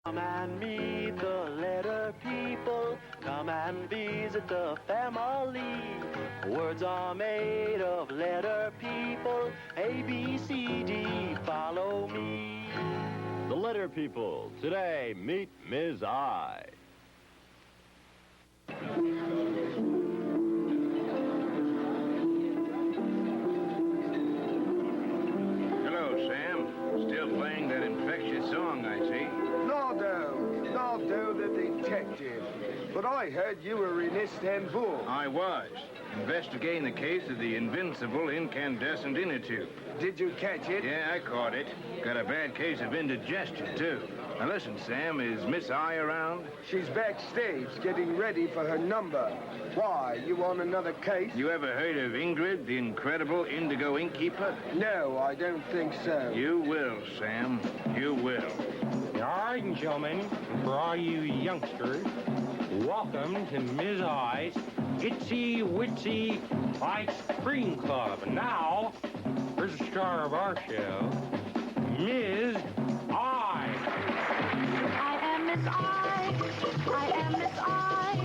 Come and meet the letter people. Come and visit the family. Words are made of letter people. A, B, C, D, follow me. The letter people. Today, meet Ms. I. Hello, Sam. Still playing that infectious song, I see. Nardo the detective. But I heard you were in Istanbul. I was. Investigating the case of the invincible incandescent inner tube. Did you catch it? Yeah, I caught it. Got a bad case of indigestion, too. Now listen, Sam, is Miss I around? She's backstage getting ready for her number. Why, you on another case? You ever heard of Ingrid, the incredible indigo ink keeper? No, I don't think so. You will, Sam. You will. All right, gentlemen, for all you youngsters, welcome to Ms. I's Itsy Witsy Ice Cream Club. And now, here's the star of our show, Ms. I. I am Miss I. I am Miss I.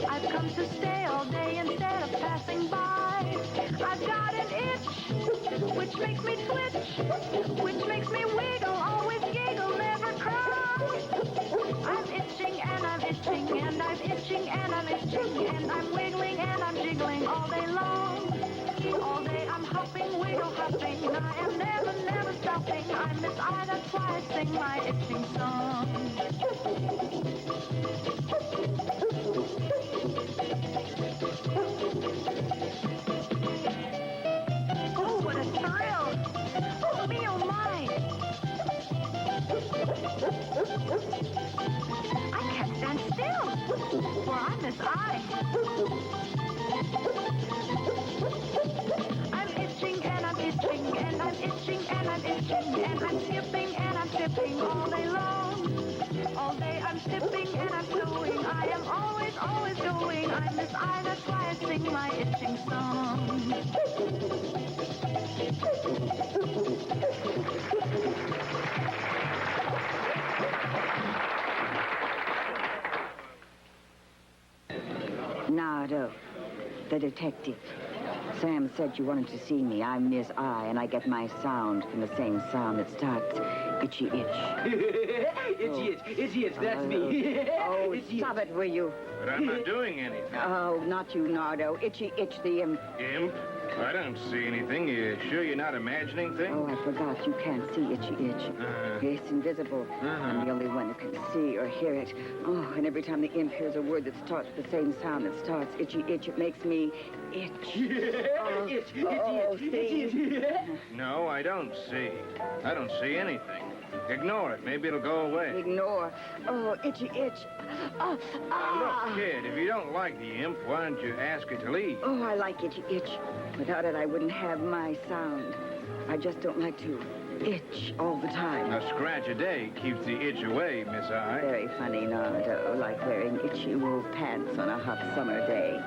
I've come to stay all day instead of passing by. I've got an itch, which makes me twitch, which makes me wiggle, always giggle, never cry. I'm itching and I'm itching and I'm itching and I'm itching and I'm wiggling and I'm jiggling all day long. All day I'm hopping, wiggle hopping, and I am never, never stopping. I'm Miss I, that's why I sing my itching song. Oh, what a thrill! Oh, me, oh, my! I can't stand still, for I'm Miss I. I'm itching and I'm itching and I'm itching and I'm itching and I'm skipping and I'm skipping all day long. All day I'm skipping and I'm going. I am always, always going. I'm Miss I, that's why I sing my itching song. Nardo, the detective. Sam said you wanted to see me. I'm Miss I, and I get my sound from the same sound that starts itchy itch. Itchy itch, that's me. Oh, stop it, will you? But I'm not doing anything. Oh, not you, Nardo. Itchy itch, the imp. Imp? I don't see anything. You sure you're not imagining things? Oh, I forgot. You can't see itchy itch. It's invisible. I'm the only one who can see or hear it. Oh, and every time the imp hears a word that starts with the same sound that starts itchy itch, it makes me itch. See? No, I don't see. I don't see anything. Ignore it. Maybe it'll go away. Ignore. Oh, itchy itch. Now, look, kid, if you don't like the imp, why don't you ask her to leave? Oh, I like itchy itch. Without it, I wouldn't have my sound. I just don't like to itch all the time. A scratch a day keeps the itch away, Miss I. Very funny, Nardo, like wearing itchy wool pants on a hot summer day.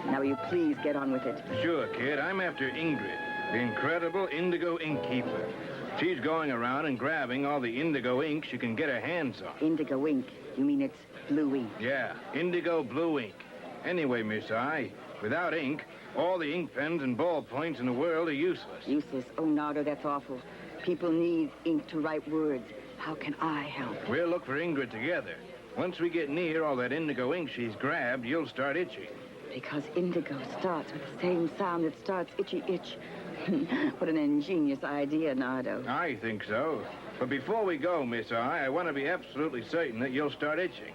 Now, will you please get on with it? Sure, kid. I'm after Ingrid, the incredible indigo ink keeper. She's going around and grabbing all the indigo ink she can get her hands on. Indigo ink? You mean it's blue ink? Yeah, indigo blue ink. Anyway, Miss I, without ink, all the ink pens and ballpoints in the world are useless. Useless? Oh, Nardo, that's awful. People need ink to write words. How can I help? We'll look for Ingrid together. Once we get near all that indigo ink she's grabbed, you'll start itching. Because indigo starts with the same sound that starts itchy itch. What an ingenious idea, Nardo. I think so. But before we go, Miss I want to be absolutely certain that you'll start itching.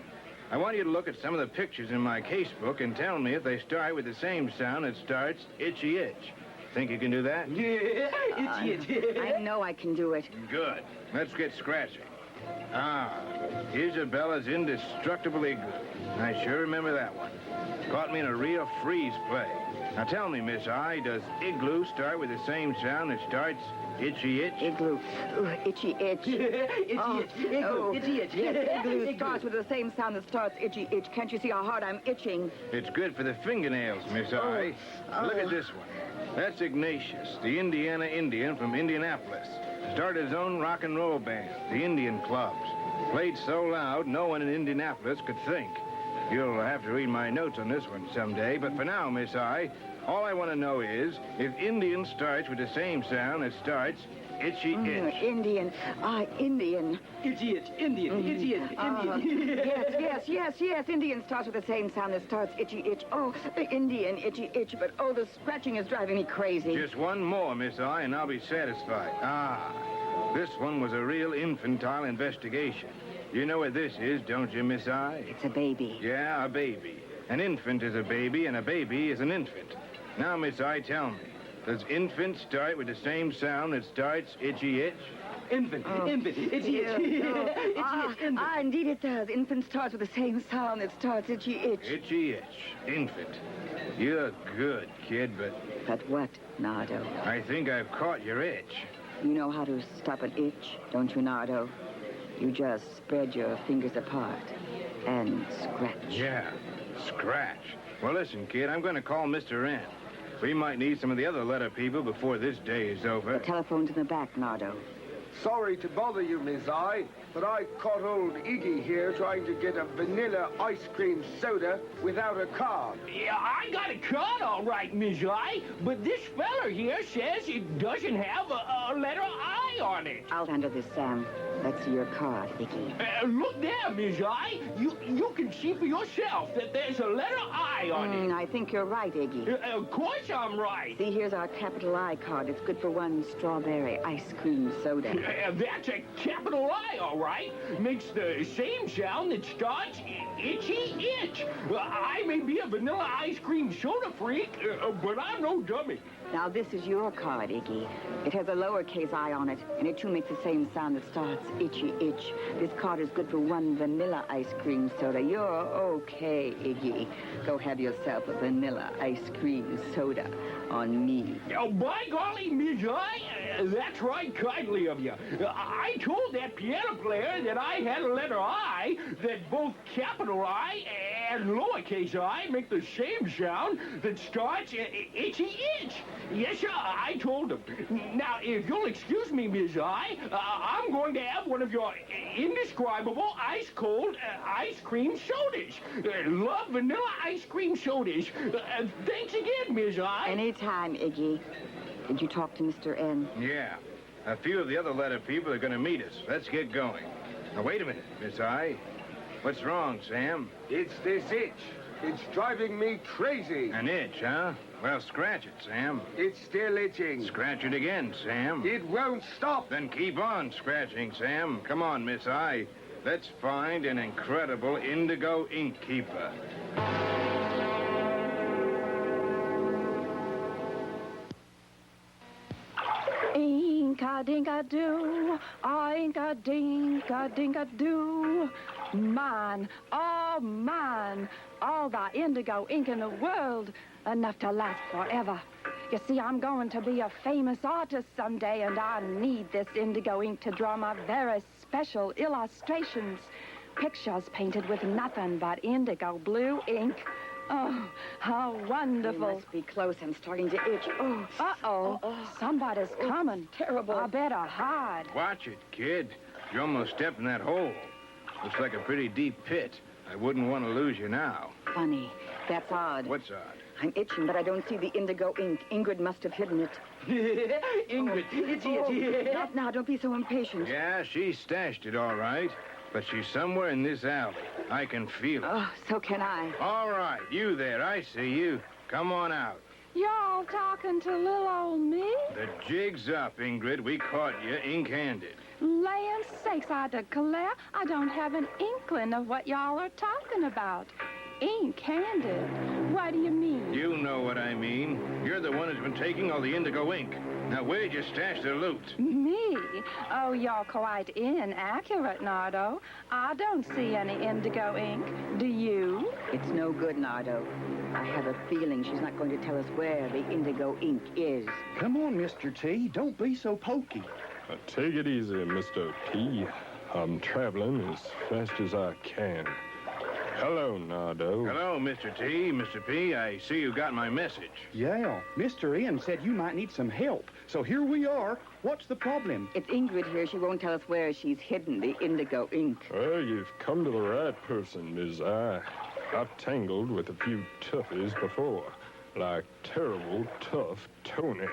I want you to look at some of the pictures in my casebook and tell me if they start with the same sound that starts itchy itch. Think you can do that? Yeah, itchy itch. I know I can do it. Good. Let's get scratching. Ah, Isabella's Indestructible Igloo. I sure remember that one. Caught me in a real freeze play. Now tell me, Miss I, does igloo start with the same sound that starts itchy itch? Igloo. Ooh, itchy itch. Itchy itch. Yes, igloo starts with the same sound that starts itchy itch. Can't you see how hard I'm itching? It's good for the fingernails, Miss I. Look at this one. That's Ignatius, the Indiana Indian from Indianapolis. Started his own rock and roll band, the Indian Clubs. Played so loud, no one in Indianapolis could think. You'll have to read my notes on this one someday, but for now, Miss I, all I want to know is if Indian starts with the same sound that starts itchy itch. Indian. Indian. Itchy itch. Indian. Itchy itch. Indian. Yes. Indian starts with the same sound that starts itchy itch. Oh, Indian, itchy itch. But, oh, the scratching is driving me crazy. Just one more, Miss I, and I'll be satisfied. This one was a real infantile investigation. You know what this is, don't you, Miss I? It's a baby. Yeah, a baby. An infant is a baby, and a baby is an infant. Now, Miss I, tell me, does infant start with the same sound that starts itchy itch? Infant. Itchy itch. Itchy itch. Infant. Indeed it does. Infant starts with the same sound that starts itchy itch. Itchy itch. Infant. You're good, kid, but But what, Nardo? I think I've caught your itch. You know how to stop an itch, don't you, Nardo? You just spread your fingers apart and scratch. Yeah, scratch. Well, listen, kid, I'm going to call Mr. N. We might need some of the other letter people before this day is over. The telephone's in the back, Nardo. Sorry to bother you, Miss I, but I caught old Iggy here trying to get a vanilla ice cream soda without a card. Yeah, I got a card all right, Miss I, but this feller here says it doesn't have a letter I on it. I'll handle this, Sam. Let's see your card, Iggy. Look there, Miss I. You can see for yourself that there's a letter I on it. I think you're right, Iggy. Of course I'm right. See, here's our capital I card. It's good for one strawberry ice cream soda. That's a capital I, all right. Makes the same sound that starts itchy itch. I may be a vanilla ice cream soda freak, but I'm no dummy. Now, this is your card, Iggy. It has a lowercase I on it, and it too makes the same sound that starts itchy itch. This card is good for one vanilla ice cream soda. You're okay, Iggy. Go have yourself a vanilla ice cream soda on me. Oh, by golly, Miss I, that's right kindly of you. I told that piano player that I had a letter I, that both capital I and lowercase I make the same sound that starts itchy itch. Yes, sir, I told him. Now, if you'll excuse me, Miss I, I'm going to have one of your indescribable ice-cold ice cream sodas. Love vanilla ice cream sodas. Thanks again, Miss I. Anytime, Iggy. Did you talk to Mr. N? Yeah. A few of the other letter people are going to meet us. Let's get going. Now, wait a minute, Miss I. What's wrong, Sam? It's this itch. It's driving me crazy. An itch, huh? Well, scratch it, Sam. It's still itching. Scratch it again, Sam. It won't stop. Then keep on scratching, Sam. Come on, Miss I. Let's find an incredible indigo ink keeper. Ink-a-dink-a-doo, ink-a-dink-a-dink-a-doo. Mine, oh mine, all the indigo ink in the world, enough to last forever. You see, I'm going to be a famous artist someday, and I need this indigo ink to draw my very special illustrations. Pictures painted with nothing but indigo blue ink. Oh, how wonderful. You must be close. I'm starting to itch. Oh. Uh-oh. Somebody's coming. Terrible. I better hide. Watch it, kid. You almost stepped in that hole. Looks like a pretty deep pit. I wouldn't want to lose you now. Funny. That's odd. What's odd? I'm itching, but I don't see the indigo ink. Ingrid must have hidden it. Ingrid. Itchy itchy. Not now. Don't be so impatient. Yeah, she stashed it all right. But she's somewhere in this alley. I can feel it. Oh, so can I. All right, you there. I see you. Come on out. Y'all talking to little old me? The jig's up, Ingrid. We caught you ink-handed. Land sakes, I declare, I don't have an inkling of what y'all are talking about. Ink-handed? What do you mean? You know what I mean. You're the one who's been taking all the indigo ink. Now, where'd you stash the loot? Me? Oh, you're quite inaccurate, Nardo. I don't see any indigo ink. Do you? It's no good, Nardo. I have a feeling she's not going to tell us where the indigo ink is. Come on, Mr. T. Don't be so pokey. Take it easy, Mr. P. I'm traveling as fast as I can. Hello, Nardo. Hello, Mr. T. Mr. P, I see you got my message. Yeah, Mr. N said you might need some help. So here we are. What's the problem? It's Ingrid here. She won't tell us where she's hidden the indigo ink. Well, you've come to the right person, Miss I. I've tangled with a few toughies before, like terrible tough Tony.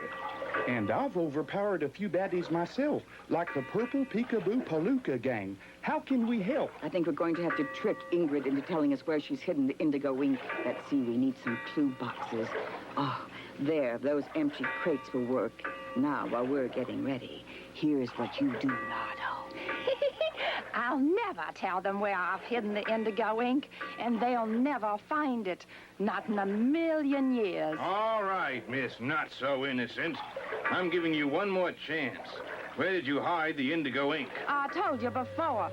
And I've overpowered a few baddies myself, like the Purple Peekaboo Palooka gang. How can we help? I think we're going to have to trick Ingrid into telling us where she's hidden the indigo ink. Let's see, we need some clue boxes. Oh, there, those empty crates will work. Now, while we're getting ready, here's what you do, Nardo. I'll never tell them where I've hidden the indigo ink, and they'll never find it. Not in a million years. All right, Miss Not-So-Innocent. I'm giving you one more chance. Where did you hide the indigo ink? I told you before.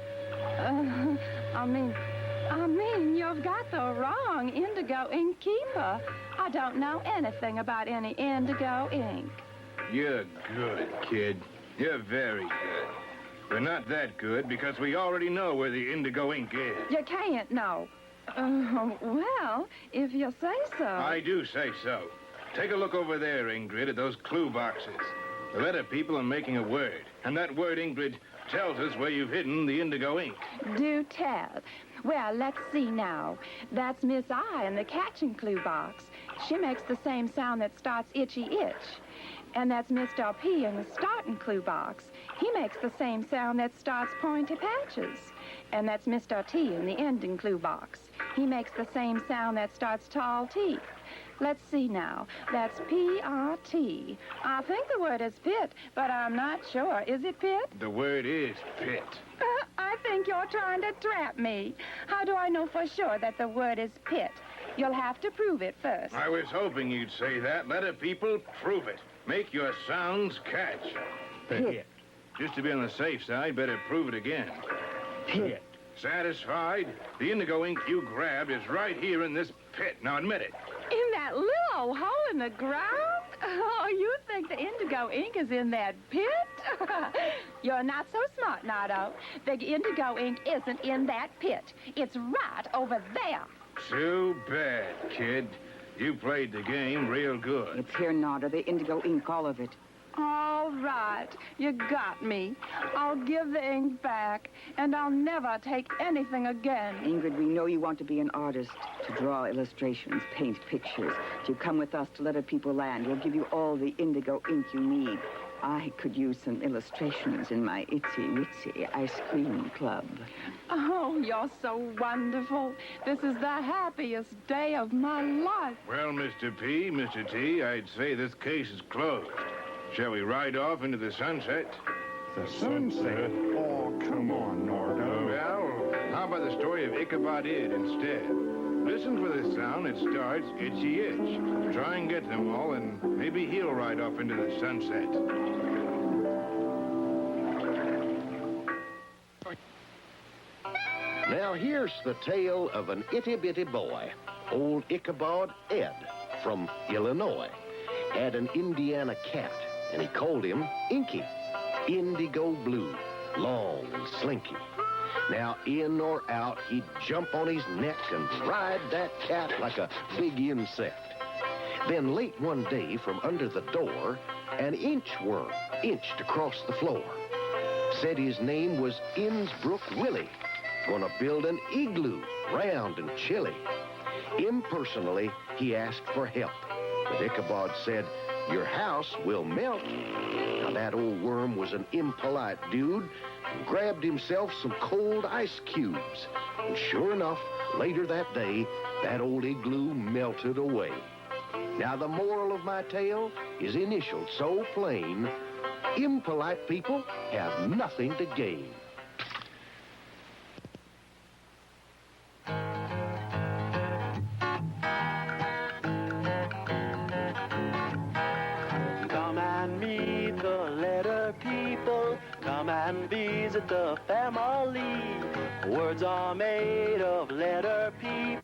I mean, you've got the wrong indigo ink keeper. I don't know anything about any indigo ink. You're good, kid. You're very good. But not that good, because we already know where the indigo ink is. You can't know. Well, if you say so. I do say so. Take a look over there, Ingrid, at those clue boxes. The letter people are making a word, and that word, Ingrid, tells us where you've hidden the indigo ink. Do tell. Well, let's see now. That's Miss I in the catching clue box. She makes the same sound that starts itchy itch. And that's Mr. P in the starting clue box. He makes the same sound that starts pointy patches. And that's Mr. T in the ending clue box. He makes the same sound that starts tall teeth. Let's see now. That's P-R-T. I think the word is pit, but I'm not sure. Is it pit? The word is pit. I think you're trying to trap me. How do I know for sure that the word is pit? You'll have to prove it first. I was hoping you'd say that. Letter people, prove it. Make your sounds catch. Pit. Just to be on the safe side, better prove it again. Pit. Satisfied? The indigo ink you grabbed is right here in this pit. Now admit it. In that little hole in the ground? Oh, you think the indigo ink is in that pit? You're not so smart, Nardo. The indigo ink isn't in that pit. It's right over there. Too bad, kid. You played the game real good. It's here, Nardo, the indigo ink, all of it. All right. You got me. I'll give the ink back, and I'll never take anything again. Ingrid, we know you want to be an artist, to draw illustrations, paint pictures. You come with us to Letter People Land. We'll give you all the indigo ink you need. I could use some illustrations in my itsy-witsy ice cream club. Oh, you're so wonderful. This is the happiest day of my life. Well, Mr. P, Mr. T, I'd say this case is closed. Shall we ride off into the sunset? The sunset? Oh, come on, Nardo. Well, how about the story of Ichabod Id instead? Listen for the sound that starts itchy itch. Try and get them all, and maybe he'll ride off into the sunset. Now here's the tale of an itty-bitty boy, old Ichabod Ed from Illinois. Had an Indiana cat, and he called him Inky, indigo blue, long and slinky. Now, in or out, he'd jump on his neck and ride that cat like a big insect. Then late one day, from under the door, an inchworm inched across the floor. Said his name was Innsbruck Willie, gonna build an igloo, round and chilly. Impersonally, he asked for help, but Ichabod said, "Your house will melt." Now, that old worm was an impolite dude and grabbed himself some cold ice cubes. And sure enough, later that day, that old igloo melted away. Now, the moral of my tale is initialed so plain, impolite people have nothing to gain. Come and meet the letter people. Come and visit the family. Words are made of letter people.